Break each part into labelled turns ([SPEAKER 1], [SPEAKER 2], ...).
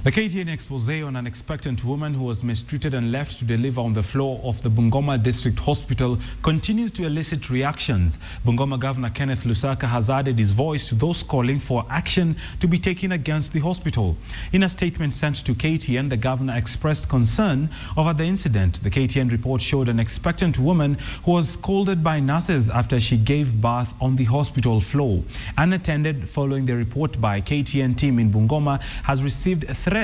[SPEAKER 1] The KTN expose on an expectant woman who was mistreated and left to deliver on the floor of the Bungoma District Hospital continues to elicit reactions. Bungoma Governor Kenneth Lusaka has added his voice to those calling for action to be taken against the hospital. In a statement sent to KTN, the governor expressed concern over the incident. The KTN report showed an expectant woman who was scolded by nurses after she gave birth on the hospital floor. Unattended, following the report by KTN team in Bungoma, has received threats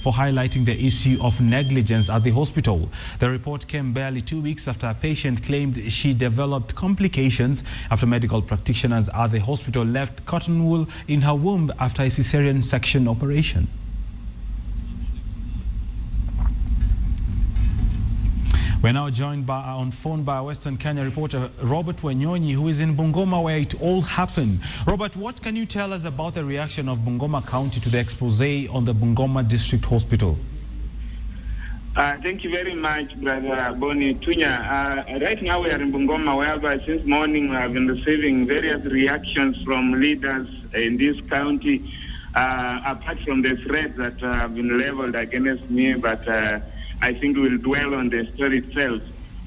[SPEAKER 1] for highlighting the issue of negligence at the hospital. The report came barely 2 weeks after a patient claimed she developed complications after medical practitioners at the hospital left cotton wool in her womb after a cesarean section operation. We're now joined on phone by our Western Kenya reporter Robert Wanyonyi, who is in Bungoma where it all happened. Robert, what can you tell us about the reaction of Bungoma County to the expose on the Bungoma District Hospital?
[SPEAKER 2] Thank you very much, Brother Boni Tunya. Right now we are in Bungoma, whereby since morning we have been receiving various reactions from leaders in this county, apart from the threats that have been leveled against me, but I think we'll dwell on the story itself.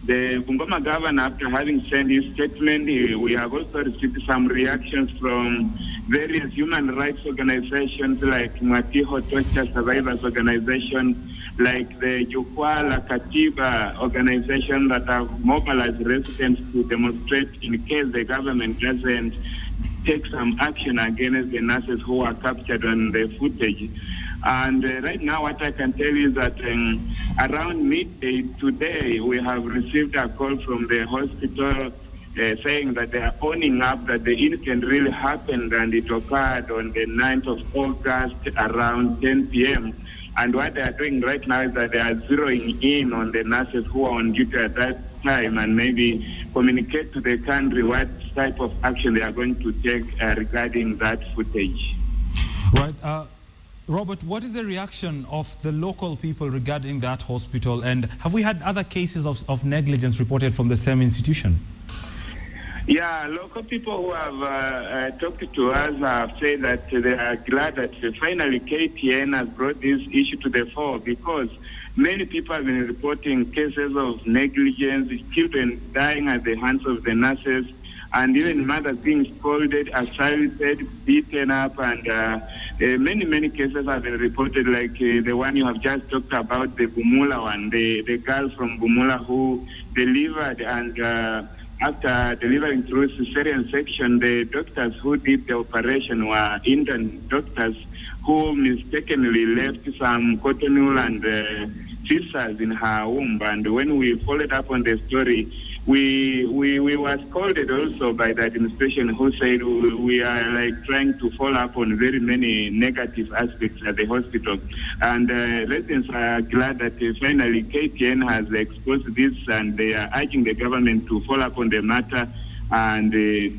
[SPEAKER 2] The Bungoma governor, after having sent his statement, we have also received some reactions from various human rights organizations like Matiho Torture Survivors Organization, like the Jukwaa la Katiba organization that have mobilized residents to demonstrate in case the government doesn't take some action against the nurses who are captured on the footage. And right now what I can tell you is that around midday today we have received a call from the hospital saying that they are owning up that the incident really happened and it occurred on the 9th of August around 10 p.m. And what they are doing right now is that they are zeroing in on the nurses who are on duty at that time and maybe communicate to the country what type of action they are going to take regarding that footage.
[SPEAKER 1] Right. Robert, what is the reaction of the local people regarding that hospital, and have we had other cases of negligence reported from the same institution?
[SPEAKER 2] Yeah, local people who have talked to us have said that they are glad that finally KTN has brought this issue to the fore, because many people have been reporting cases of negligence, children dying at the hands of the nurses, and even mothers being scolded, assaulted, beaten up, and many cases have been reported, like the one you have just talked about, the Bumula one, the girl from Bumula who delivered, and after delivering through cesarean section, the doctors who did the operation were Indian doctors who mistakenly left some cotton wool and fissures in her womb. And when we followed up on the story, we were scolded also by the administration, who said we are like trying to follow up on very many negative aspects at the hospital. And residents are glad that finally KTN has exposed this, and they are urging the government to follow up on the matter and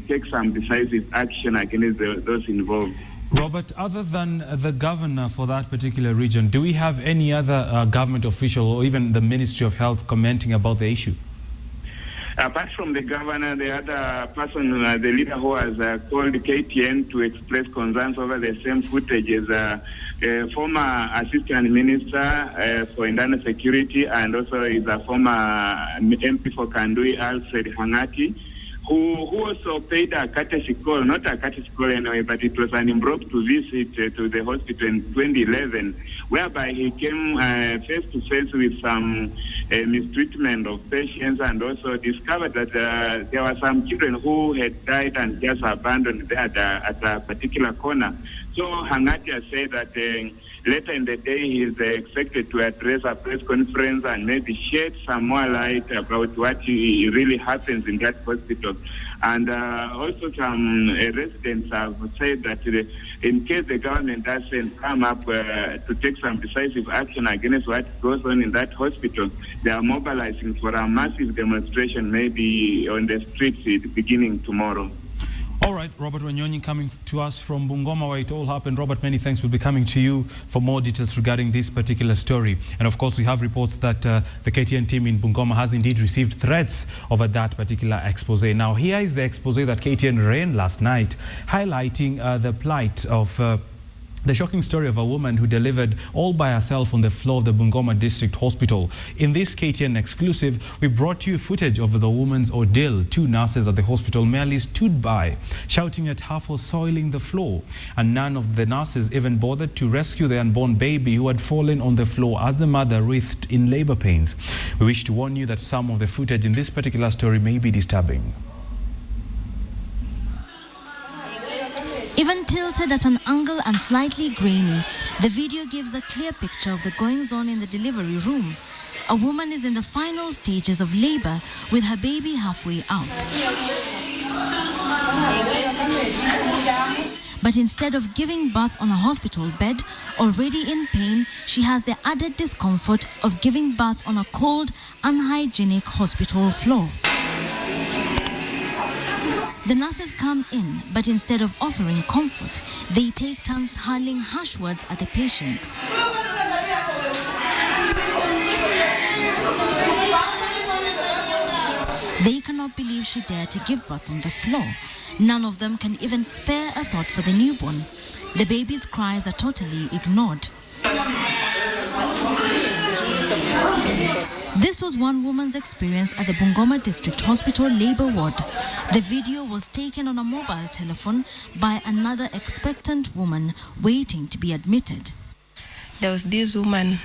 [SPEAKER 2] take some decisive action against those involved.
[SPEAKER 1] Robert, other than the governor for that particular region, do we have any other government official or even the Ministry of Health commenting about the issue?
[SPEAKER 2] Apart from the governor, the other person, the leader who has called KTN to express concerns over the same footage is a former assistant minister for internal security, and also is a former MP for Kandui, Alfred Hangati, who also paid a courtesy call, not a courtesy call anyway, but it was an impromptu visit to the hospital in 2011, whereby he came face to face with some mistreatment of patients, and also discovered that there were some children who had died and just abandoned there at a particular corner. So Hangati has said that later in the day he is expected to address a press conference and maybe shed some more light about what really happens in that hospital. And also some residents have said that in case the government doesn't come up to take some decisive action against what goes on in that hospital, they are mobilizing for a massive demonstration maybe on the streets beginning tomorrow.
[SPEAKER 1] All right, Robert Wanyonyi coming to us from Bungoma where it all happened. Robert, many thanks. We'll be coming to you for more details regarding this particular story. And of course, we have reports that the KTN team in Bungoma has indeed received threats over that particular expose. Now, here is the expose that KTN ran last night, highlighting the plight of The shocking story of a woman who delivered all by herself on the floor of the Bungoma District Hospital. In this KTN exclusive, we brought you footage of the woman's ordeal. Two nurses at the hospital merely stood by, shouting at her for soiling the floor. And none of the nurses even bothered to rescue the unborn baby who had fallen on the floor as the mother writhed in labor pains. We wish to warn you that some of the footage in this particular story may be disturbing.
[SPEAKER 3] Even tilted at an angle and slightly grainy, the video gives a clear picture of the goings-on in the delivery room. A woman is in the final stages of labor with her baby halfway out. But instead of giving birth on a hospital bed, already in pain, she has the added discomfort of giving birth on a cold, unhygienic hospital floor. The nurses come in, but instead of offering comfort, they take turns hurling harsh words at the patient. They cannot believe she dared to give birth on the floor. None of them can even spare a thought for the newborn. The baby's cries are totally ignored. This was one woman's experience at the Bungoma District Hospital Labour Ward. The video was taken on a mobile telephone by another expectant woman waiting to be admitted.
[SPEAKER 4] There was this woman,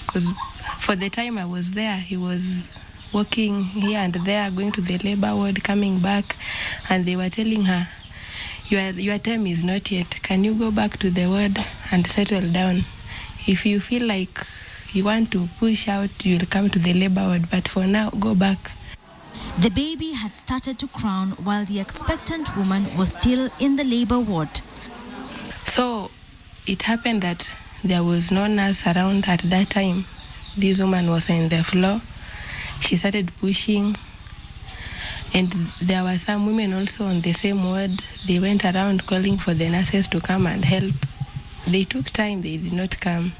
[SPEAKER 4] because for the time I was there, he was walking here and there, going to the labour ward, coming back, and they were telling her, your time is not yet. Can you go back to the ward and settle down? If you feel like you want to push out, you'll come to the labour ward, but for now, go back.
[SPEAKER 3] The baby had started to crown while the expectant woman was still in the labour ward.
[SPEAKER 4] So it happened that there was no nurse around at that time. This woman was on the floor. She started pushing, and there were some women also on the same ward. They went around calling for the nurses to come and help. They took time, they did not come.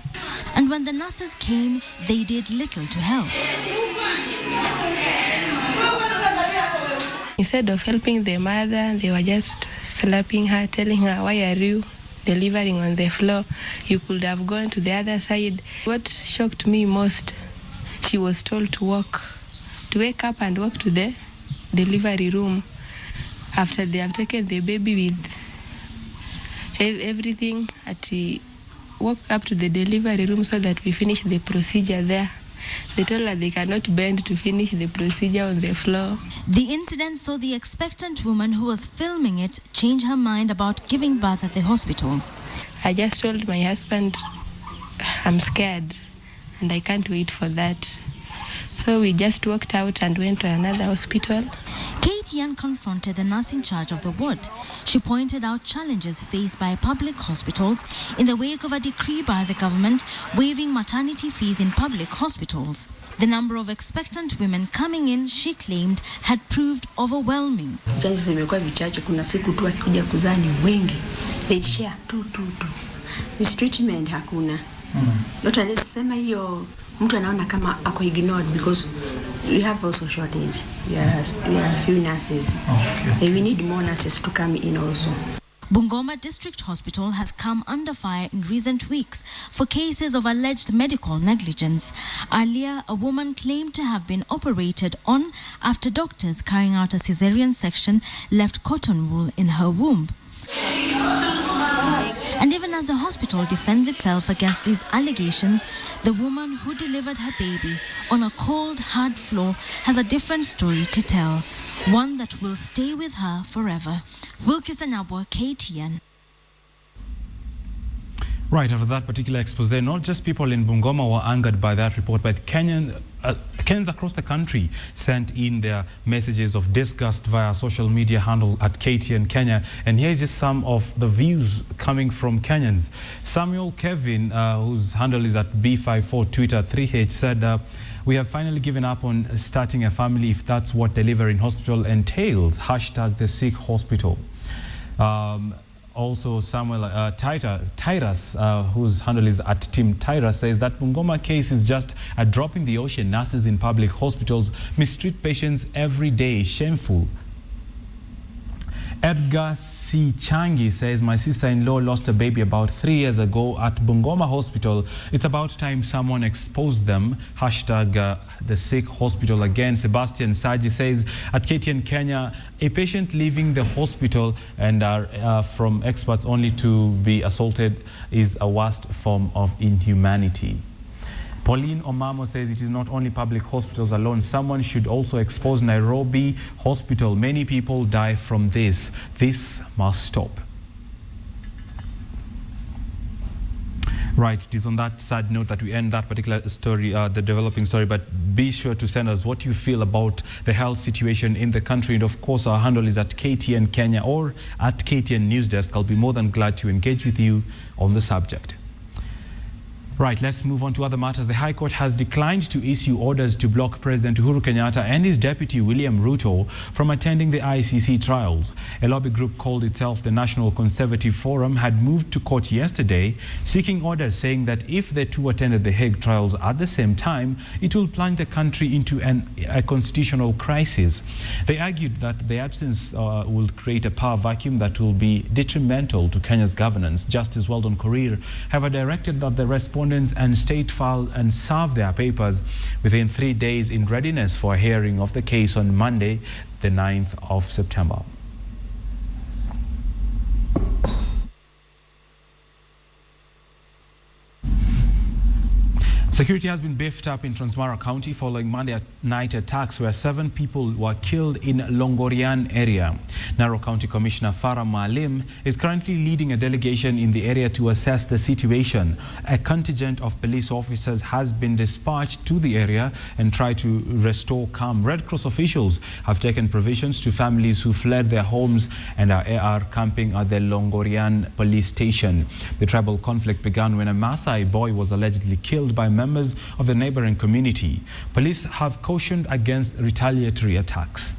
[SPEAKER 3] And when the nurses came, they did little to help.
[SPEAKER 4] Instead of helping the mother, they were just slapping her, telling her, why are you delivering on the floor? You could have gone to the other side. What shocked me most, she was told to wake up and walk to the delivery room after they have taken the baby with everything. Walk up to the delivery room so that we finish the procedure there. They told her they cannot bend to finish the procedure on the floor.
[SPEAKER 3] The incident saw the expectant woman who was filming it change her mind about giving birth at the hospital.
[SPEAKER 4] I just told my husband, I'm scared and I can't wait for that. So we just walked out and went to another hospital.
[SPEAKER 3] KTN confronted the nurse in charge of the ward. She pointed out challenges faced by public hospitals in the wake of a decree by the government waiving maternity fees in public hospitals. The number of expectant women coming in, she claimed, had proved overwhelming.
[SPEAKER 5] Chances zimekuwa vichache, kuna siku tu akija kuzaa ni wengi. They share tu. Mistreatment hakuna. Not unless sema hiyo mtu anaona kama ako ignored because we have also shortage. We are few nurses. Okay. And we need more nurses to come in also.
[SPEAKER 3] Bungoma District Hospital has come under fire in recent weeks for cases of alleged medical negligence. Earlier, a woman claimed to have been operated on after doctors carrying out a cesarean section left cotton wool in her womb. And even as the hospital defends itself against these allegations, the woman who delivered her baby on a cold, hard floor has a different story to tell, one that will stay with her forever. Wilkis Anyabwa, KTN.
[SPEAKER 1] Right, after that particular expose, not just people in Bungoma were angered by that report, but Kenyans across the country sent in their messages of disgust via social media handle at KTN Kenya. And here is just some of the views coming from Kenyans. Samuel Kevin, whose handle is at B54 Twitter 3H, said, we have finally given up on starting a family if that's what delivering hospital entails. Hashtag the sick hospital. Also, Samuel Tyrus, whose handle is at Team Tyrus, says that Bungoma case is just a drop in the ocean. Nurses in public hospitals mistreat patients every day. Shameful. Edgar C. Changi says, my sister-in-law lost a baby about 3 years ago at Bungoma Hospital. It's about time someone exposed them. Hashtag the sick hospital again. Sebastian Saji says, at KTN Kenya, a patient leaving the hospital and from experts only to be assaulted is a worst form of inhumanity. Pauline Omamo says it is not only public hospitals alone. Someone should also expose Nairobi Hospital. Many people die from this. This must stop. Right, it is on that sad note that we end that particular story, the developing story, but be sure to send us what you feel about the health situation in the country. And of course, our handle is at KTN Kenya or at KTN Newsdesk. I'll be more than glad to engage with you on the subject. Right, let's move on to other matters. The High Court has declined to issue orders to block President Uhuru Kenyatta and his deputy William Ruto from attending the ICC trials. A lobby group called itself the National Conservative Forum had moved to court yesterday seeking orders saying that if the two attended the Hague trials at the same time, it will plunge the country into a constitutional crisis. They argued that the absence will create a power vacuum that will be detrimental to Kenya's governance. Justice Weldon Korir, however, directed that the respondents and state file and serve their papers within 3 days in readiness for a hearing of the case on Monday, the 9th of September. Security has been beefed up in Transmara County following Monday night attacks where 7 people were killed in Longorian area. Narok County Commissioner Farah Maalim is currently leading a delegation in the area to assess the situation. A contingent of police officers has been dispatched to the area and try to restore calm. Red Cross officials have taken provisions to families who fled their homes and are camping at the Longorian police station. The tribal conflict began when a Maasai boy was allegedly killed by members of the neighboring community. Police have cautioned against retaliatory attacks.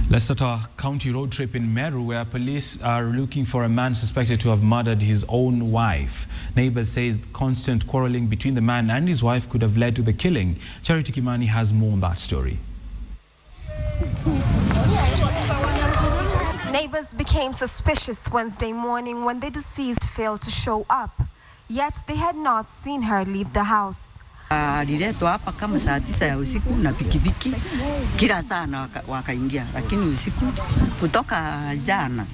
[SPEAKER 1] Let's start our county road trip in Meru, where police are looking for a man suspected to have murdered his own wife. Neighbors say constant quarreling between the man and his wife could have led to the killing. Charity Kimani has more on that story.
[SPEAKER 6] Neighbors became suspicious Wednesday morning when the deceased failed to show up, yet they had not seen her leave the house.
[SPEAKER 7] Aliletwa hapa kama saa 9 ya usiku na pikipiki kila saa wakaingia, lakini usiku kutoka jana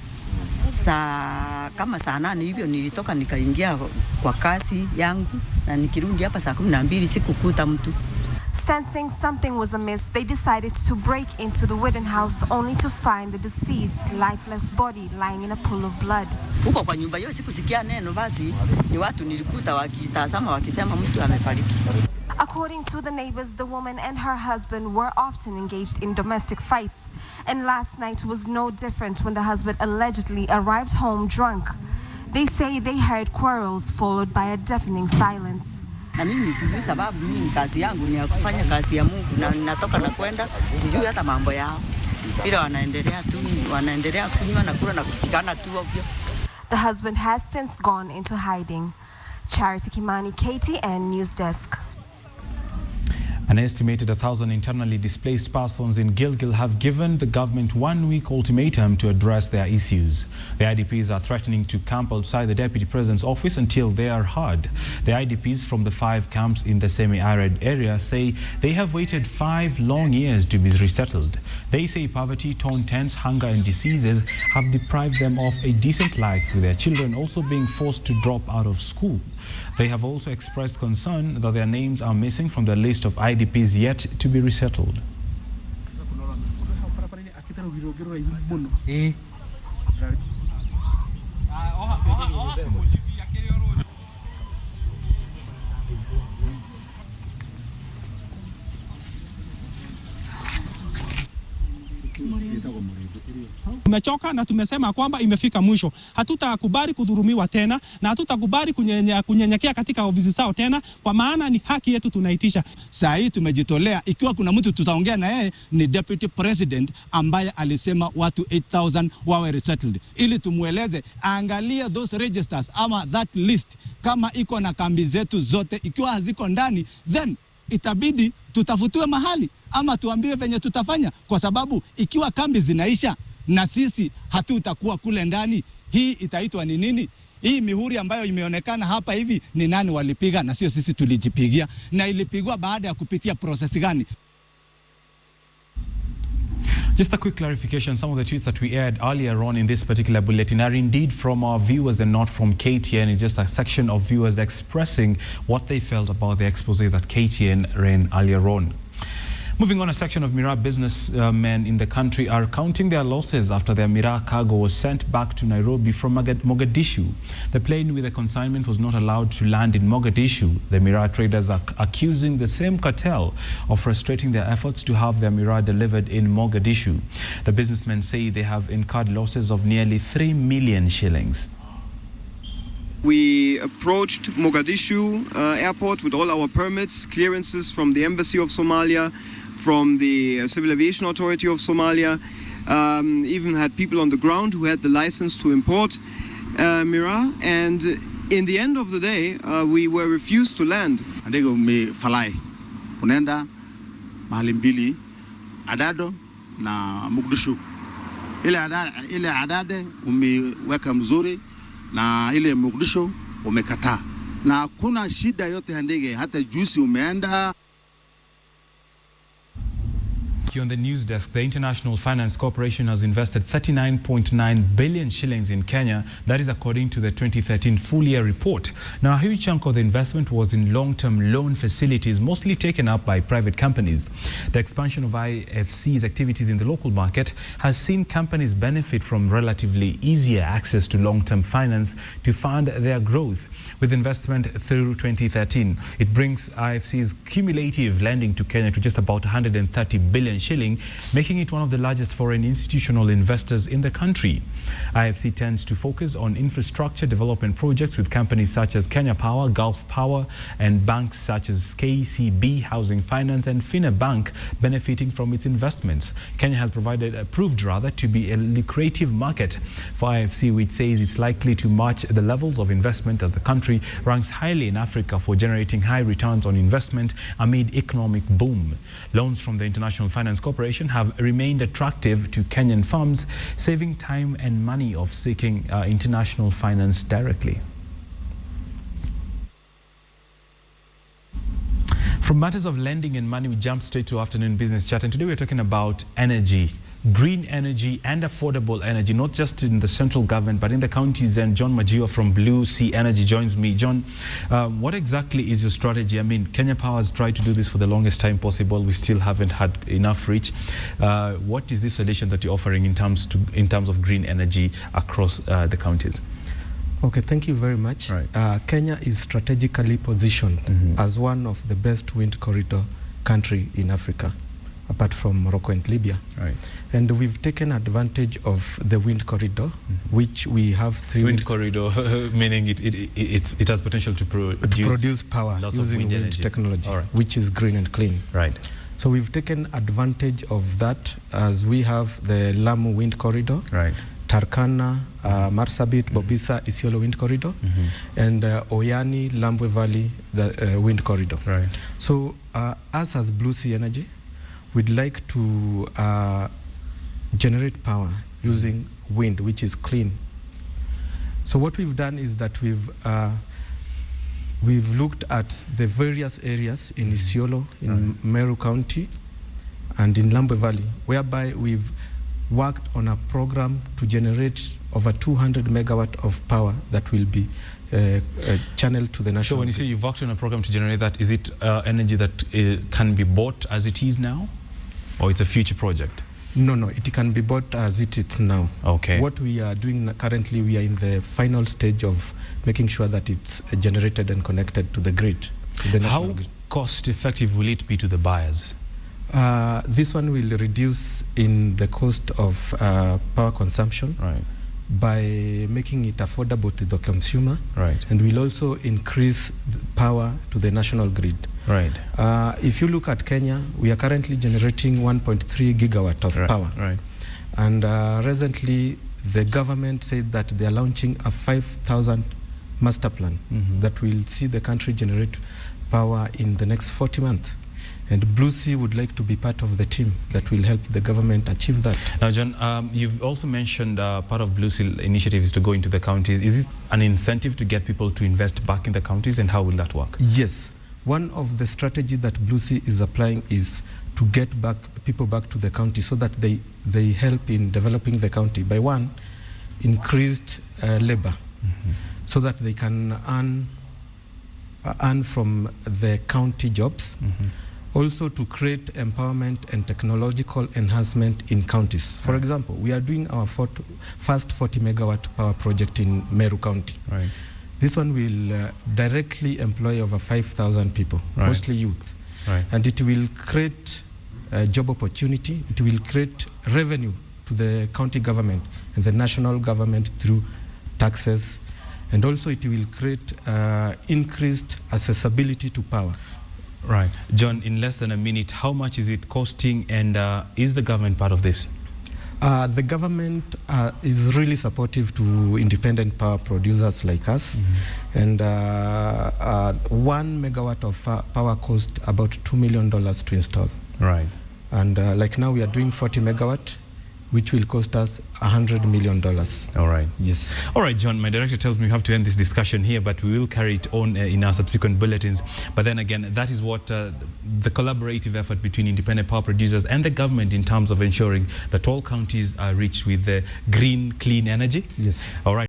[SPEAKER 7] kama saa 8 hivyo nilitoka nikaingia kwa kasi yangu na nikirudi hapa saa 12 sikukuta mtu.
[SPEAKER 6] Sensing something was amiss, they decided to break into the wooden house only to find the deceased's lifeless body lying in a pool of blood.
[SPEAKER 7] Huko kwa nyumba hiyo sikusikia neno, basi ni watu nilikuta wakitazama wakisema mtu amefariki.
[SPEAKER 6] According to the neighbors, the woman and her husband were often engaged in domestic fights, and last night was no different when the husband allegedly arrived home drunk. They say they heard quarrels followed by a deafening silence.
[SPEAKER 7] Na mimi sijui sababu, mimi kazi yangu ni ya kufanya kazi ya Mungu na ninatoka na kwenda, sijui hata mambo yao. Ila wanaendelea kunywa na kula na kupigana tu ovyo.
[SPEAKER 6] The husband has since gone into hiding. Charity Kimani, KTN Newsdesk.
[SPEAKER 1] An estimated 1,000 internally displaced persons in Gilgil have given the government 1-week ultimatum to address their issues. The IDPs are threatening to camp outside the Deputy President's office until they are heard. The IDPs from the 5 camps in the semi-arid area say they have waited 5 long years to be resettled. They say poverty, torn tents, hunger and diseases have deprived them of a decent life, with their children also being forced to drop out of school. They have also expressed concern that their names are missing from the list of IDPs yet to be resettled.
[SPEAKER 8] Tumechoka na tumesema kwamba imefika mwisho. Hatutakubali kudhulumiwa tena na hatutakubali kunyenyekea katika ofisi zao tena, kwa maana ni haki yetu tunaitisha.
[SPEAKER 9] Saa hii tumejitolea, ikiwa kuna mtu tutaongea na yeye ni Deputy President ambaye alisema watu 8,000 wawe resettled, ili tumueleze angalia those registers ama that list, kama iko na kambi zetu zote. Ikiwa haziko ndani, then itabidi tutafutiwe mahali ama tuambiwe venye tutafanya, kwa sababu ikiwa kambi zinaisha na sisi hatutakuwa kule ndani, hii itaitwa ni nini? Hii mihuri ambayo imeonekana hapa hivi ni nani walipiga na sio sisi tulijipigia, na ilipigwa baada ya kupitia process gani?
[SPEAKER 1] Just a quick clarification, some of the tweets that we aired earlier on in this particular bulletin are indeed from our viewers and not from KTN. It's just a section of viewers expressing what they felt about the expose that KTN ran earlier on. Moving on, a section of Miraa businessmen in the country are counting their losses after their Miraa cargo was sent back to Nairobi from Mogadishu. The plane with the consignment was not allowed to land in Mogadishu. The Miraa traders are accusing the same cartel of frustrating their efforts to have their Miraa delivered in Mogadishu. The businessmen say they have incurred losses of nearly 3 million shillings.
[SPEAKER 10] We approached Mogadishu airport with all our permits, clearances from the Embassy of Somalia, from the Civil Aviation Authority of Somalia, even had people on the ground who had the license to import Miraa, and in the end of the day, we were refused to land.
[SPEAKER 11] Ndege umefalai unaenda mahali mbili, Adado na Mogadishu. Ile Adade umeweka mzuri na ile Mogadishu umekataa, na kuna shida yote ya ndege, hata juzi umeenda.
[SPEAKER 1] On the news desk, the International Finance Corporation has invested 39.9 billion shillings in Kenya. That is according to the 2013 full-year report. Now, a huge chunk of the investment was in long-term loan facilities, mostly taken up by private companies. The expansion of IFC's activities in the local market has seen companies benefit from relatively easier access to long-term finance to fund their growth. With investment through 2013, it brings IFC's cumulative lending to Kenya to just about 130 billion shilling, making it one of the largest foreign institutional investors in the country. IFC tends to focus on infrastructure development projects with companies such as Kenya Power, Gulf Power, and banks such as KCB, Housing Finance, and Fina Bank benefiting from its investments. Kenya has proved to be a lucrative market for IFC, which says it's likely to match the levels of investment as the country ranks highly in Africa for generating high returns on investment amid economic boom. Loans from the International Finance Corporation have remained attractive to Kenyan firms, saving time and money of seeking international finance directly. From matters of lending and money, we jump straight to afternoon business chat, and today we're talking about energy. Green energy and affordable energy, not just in the central government, but in the counties. And John Majiwa from Blue Sea Energy joins me. John, what exactly is your strategy? I mean, Kenya Power has tried to do this for the longest time possible. We still haven't had enough reach. What is the solution that you're offering in terms of green energy across the counties?
[SPEAKER 12] Okay, thank you very much. Right. Kenya is strategically positioned as one of the best wind corridor country in Africa, apart from Morocco and Libya.
[SPEAKER 1] Right.
[SPEAKER 12] And we've taken advantage of the wind corridor, which we have 3
[SPEAKER 1] wind corridor, meaning it has potential to
[SPEAKER 12] produce power using wind technology, which is green and clean.
[SPEAKER 1] Right.
[SPEAKER 12] So we've taken advantage of that, as we have the Lamu wind corridor,
[SPEAKER 1] right,
[SPEAKER 12] Turkana, Marsabit, Bobisa, Isiolo wind corridor, and Oyani, Lambwe Valley, the wind corridor.
[SPEAKER 1] Right.
[SPEAKER 12] So us as Blue Sea Energy, we'd like to generate power using wind, which is clean. So what we've done is that we've looked at the various areas in Isiolo, in Meru County, and in Lambwe Valley, whereby we've worked on a program to generate over 200 megawatt of power that will be channeled to the national.
[SPEAKER 1] So when you say you've worked on a program to generate that, is it energy that can be bought as it is now, or it's a future project?
[SPEAKER 12] No, it can be bought as it is now.
[SPEAKER 1] Okay.
[SPEAKER 12] What we are doing currently, we are in the final stage of making sure that it's generated and connected to the grid.
[SPEAKER 1] How cost effective will it be to the buyers?
[SPEAKER 12] This one will reduce in the cost of power consumption,
[SPEAKER 1] right,
[SPEAKER 12] by making it affordable to the consumer,
[SPEAKER 1] right,
[SPEAKER 12] and will also increase the power to the national grid.
[SPEAKER 1] Right.
[SPEAKER 12] If you look at Kenya, we are currently generating 1.3 gigawatt of power.
[SPEAKER 1] Right.
[SPEAKER 12] And recently, the government said that they are launching a 5,000 master plan that will see the country generate power in the next 40 months. And Blue Sea would like to be part of the team that will help the government achieve that.
[SPEAKER 1] Now, John, you've also mentioned part of Blue Sea initiative is to go into the counties. Is it an incentive to get people to invest back in the counties, and how will that work?
[SPEAKER 12] Yes. One of the strategies that Blue Sea is applying is to get people back to the county so that they help in developing the county by one, increased labor, so that they can earn from the county jobs. Also to create empowerment and technological enhancement in counties. For example, we are doing our first 40 megawatt power project in Meru County.
[SPEAKER 1] Right.
[SPEAKER 12] This one will directly employ over 5,000 people, mostly youth.
[SPEAKER 1] Right.
[SPEAKER 12] And it will create job opportunity. It will create revenue to the county government and the national government through taxes. And also it will create increased accessibility to power.
[SPEAKER 1] Right. John, in less than a minute, how much is it costing, and is the government part of this?
[SPEAKER 12] The government is really supportive to independent power producers like us. And 1 megawatt of power costs about $2 million to install.
[SPEAKER 1] Right.
[SPEAKER 12] And like now we are doing 40 megawatt, which will cost us $100 million.
[SPEAKER 1] All right.
[SPEAKER 12] Yes.
[SPEAKER 1] All right, John, my director tells me we have to end this discussion here, but we will carry it on in our subsequent bulletins. But then again, that is what the collaborative effort between independent power producers and the government in terms of ensuring that all counties are rich with green, clean energy.
[SPEAKER 12] Yes.
[SPEAKER 1] All right.